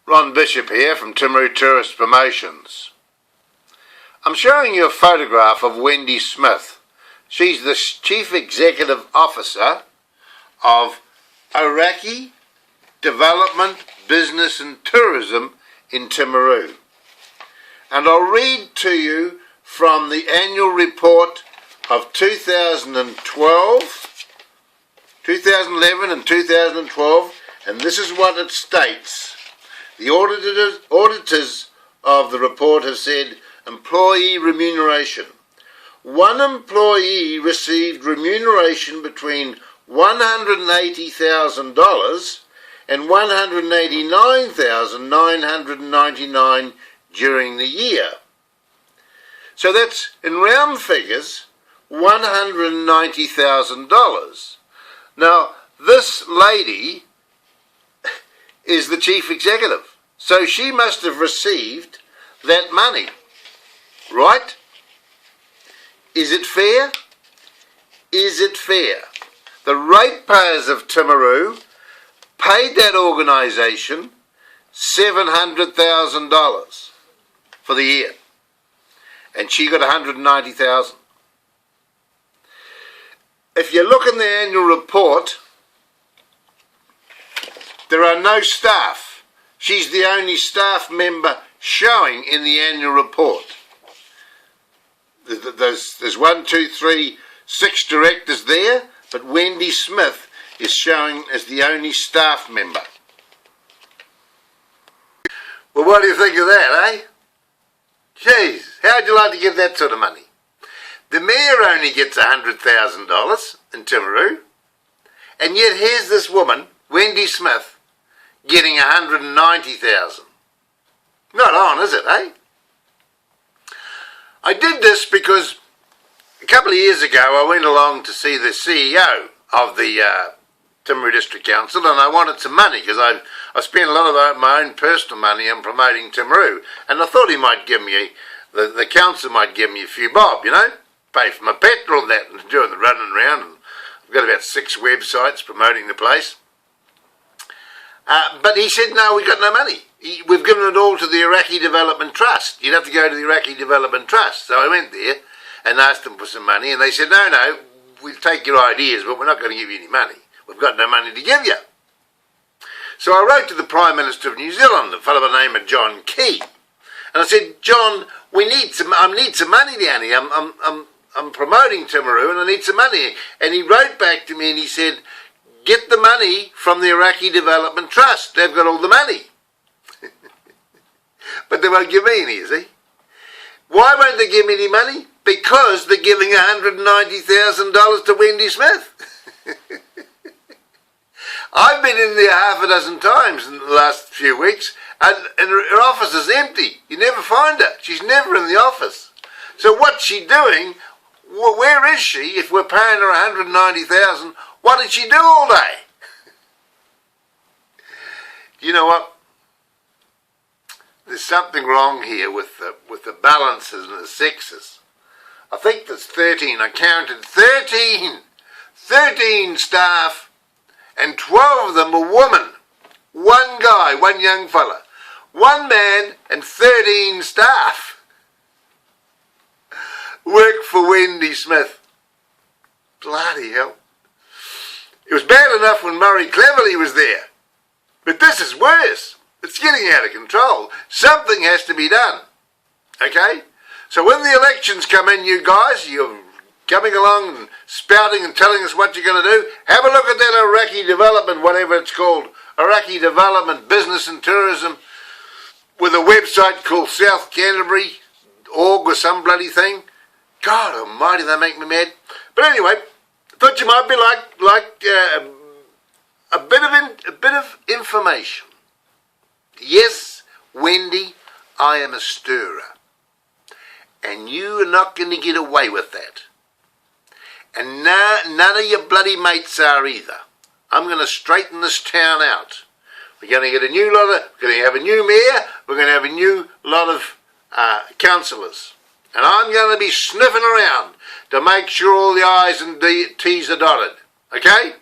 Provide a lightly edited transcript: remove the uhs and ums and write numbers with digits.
Ron Bishop here from Timaru Tourist Promotions. I'm showing you a photograph of Wendy Smith. She's the Chief Executive Officer of Aoraki Development, Business and Tourism in Timaru. And I'll read to you from the annual report of 2011 and 2012, and this is what it states. The auditors of the report have said employee remuneration. One employee received remuneration between $180,000 and $189,999 during the year. So that's, in round figures, $190,000. Now, this lady is the chief executive, so she must have received that money, right? Is it fair? Is it fair? The ratepayers of Timaru paid that organisation $700,000 for the year, and she got $190,000. If you look in the annual report, there are no staff. She's the only staff member showing in the annual report. There's 6 directors there, but Wendy Smith is showing as the only staff member. Well, what do you think of that, eh? Jeez, how'd you like to get that sort of money? The mayor only gets $100,000 in Timaru, and yet here's this woman, Wendy Smith, getting $190,000. Not on, is it, eh? I did this because a couple of years ago I went along to see the CEO of the Timaru District Council, and I wanted some money because I spent a lot of my own personal money on promoting Timaru, and I thought he might give me, the council might give me a few bob, you know, pay for my petrol and that, and doing the running around. And I've got about 6 websites promoting the place. But he said, no, we've got no money. We've given it all to the Aoraki Development Trust. You'd have to go to the Aoraki Development Trust. So I went there and asked them for some money, and they said, no, we'll take your ideas, but we're not going to give you any money. We've got no money to give you. So I wrote to the Prime Minister of New Zealand, a fellow by the name of John Key, and I said, John, I need some money down here. I'm promoting Timaru and I need some money. And he wrote back to me and he said, get the money from the Aoraki Development Trust. They've got all the money. But they won't give me any, you see. Why won't they give me any money? Because they're giving $190,000 to Wendy Smith. I've been in there half a dozen times in the last few weeks, and her office is empty. You never find her. She's never in the office. So what's she doing? Where is she if we're paying her $190,000? What did she do all day? You know what? There's something wrong here with the balances and the sexes. I think there's 13. I counted 13 staff, and 12 of them were women. 1 guy, 1 young fella. 1 man and 13 staff work for Wendy Smith. Bloody hell. It was bad enough when Murray Cleverly was there, but this is worse. It's getting out of control. Something has to be done. Okay? So when the elections come in, you guys, you're coming along and spouting and telling us what you're going to do, have a look at that Aoraki Development, whatever it's called, Aoraki Development, Business and Tourism, with a website called South Canterbury.org or some bloody thing. God almighty, they make me mad. But anyway, I thought you might be like a bit of information. Yes, Wendy, I am a stirrer, and you are not going to get away with that. And none of your bloody mates are either. I'm going to straighten this town out. We're going to get we're going to have a new mayor, we're going to have a new lot of councillors. And I'm going to be sniffing around to make sure all the I's and T's are dotted. Okay?